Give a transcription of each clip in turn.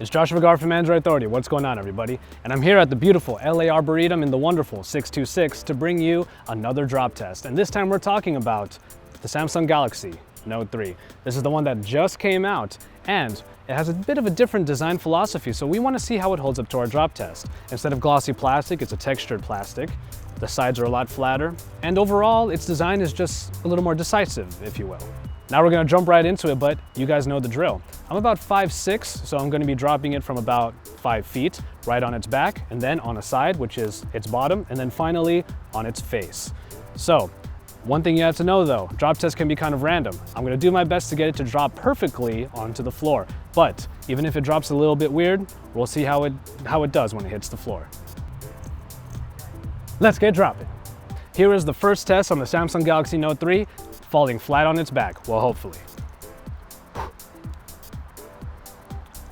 It's Joshua Gar from Android Authority. What's going on, everybody? And I'm here at the beautiful LA Arboretum in the wonderful 626 to bring you another drop test. And this time we're talking about the Samsung Galaxy Note 3. This is the one that just came out, and it has a bit of a different design philosophy, so we want to see how it holds up to our drop test. Instead of glossy plastic, it's a textured plastic. The sides are a lot flatter, and overall, its design is just a little more decisive, if you will. Now we're gonna jump right into it, but you guys know the drill. I'm about 5'6", so I'm gonna be dropping it from about 5 feet, right on its back, and then on a side, which is its bottom, and then finally on its face. So, one thing you have to know though, drop tests can be kind of random. I'm gonna do my best to get it to drop perfectly onto the floor, but even if it drops a little bit weird, we'll see how it does when it hits the floor. Let's get dropping. Here is the first test on the Samsung Galaxy Note 3, falling flat on its back, well, hopefully.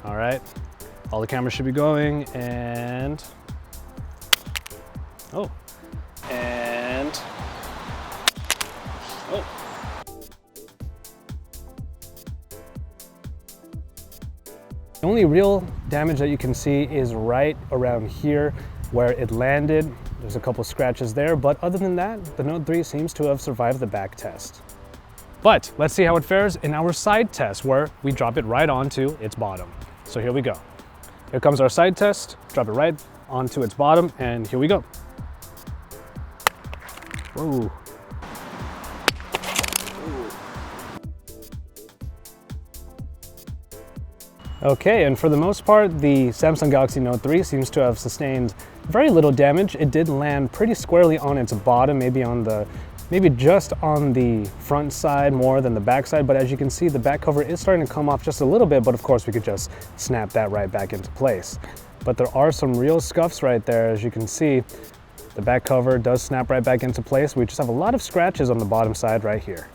All right, all the cameras should be going, and, oh, and, oh. The only real damage that you can see is right around here where it landed. There's a couple scratches there, but other than that, the Note 3 seems to have survived the back test. But let's see how it fares in our side test where we drop it right onto its bottom. So here we go. Here comes our side test, drop it right onto its bottom, and here we go. Whoa. Okay, and for the most part, the Samsung Galaxy Note 3 seems to have sustained very little damage. It did land pretty squarely on its bottom, maybe just on the front side more than the back side, but as you can see, the back cover is starting to come off just a little bit, but of course we could just snap that right back into place. But there are some real scuffs right there. As you can see, the back cover does snap right back into place. We just have a lot of scratches on the bottom side right here.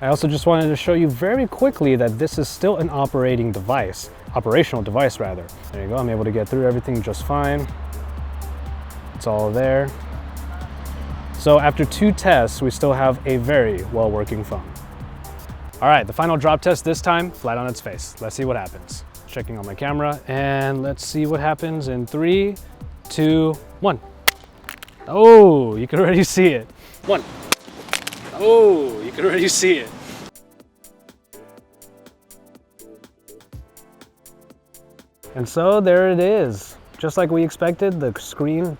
I also just wanted to show you very quickly that this is still an operational device rather. There you go, I'm able to get through everything just fine. It's all there. So after 2 tests, we still have a very well-working phone. All right, the final drop test this time, flat on its face. Let's see what happens. Checking on my camera, and let's see what happens in 3, 2, 1. Oh, you can already see it. 1. Oh, you can already see it. And so there it is. Just like we expected, the screen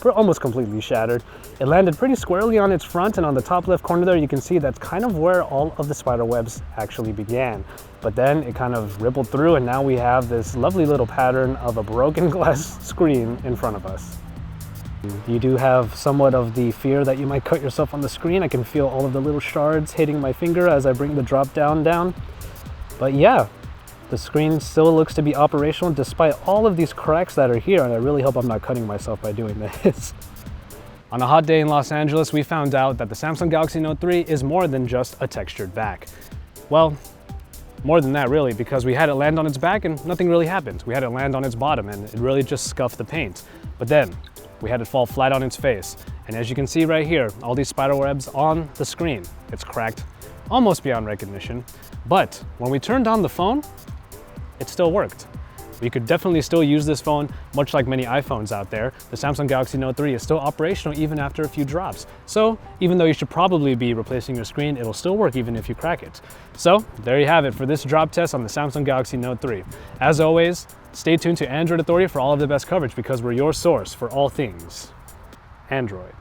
almost completely shattered. It landed pretty squarely on its front, and on the top left corner there, you can see that's kind of where all of the spider webs actually began. But then it kind of rippled through, and now we have this lovely little pattern of a broken glass screen in front of us. You do have somewhat of the fear that you might cut yourself on the screen. I can feel all of the little shards hitting my finger as I bring the drop down. But yeah, the screen still looks to be operational despite all of these cracks that are here, and I really hope I'm not cutting myself by doing this. On a hot day in Los Angeles, we found out that the Samsung Galaxy Note 3 is more than just a textured back. Well, more than that really, because we had it land on its back and nothing really happened. We had it land on its bottom and it really just scuffed the paint. But then, we had it fall flat on its face. And as you can see right here, all these spider webs on the screen. It's cracked almost beyond recognition. But when we turned on the phone, it still worked. We could definitely still use this phone, much like many iPhones out there. The Samsung Galaxy Note 3 is still operational even after a few drops. So even though you should probably be replacing your screen, it'll still work even if you crack it. So there you have it for this drop test on the Samsung Galaxy Note 3. As always, stay tuned to Android Authority for all of the best coverage because we're your source for all things Android.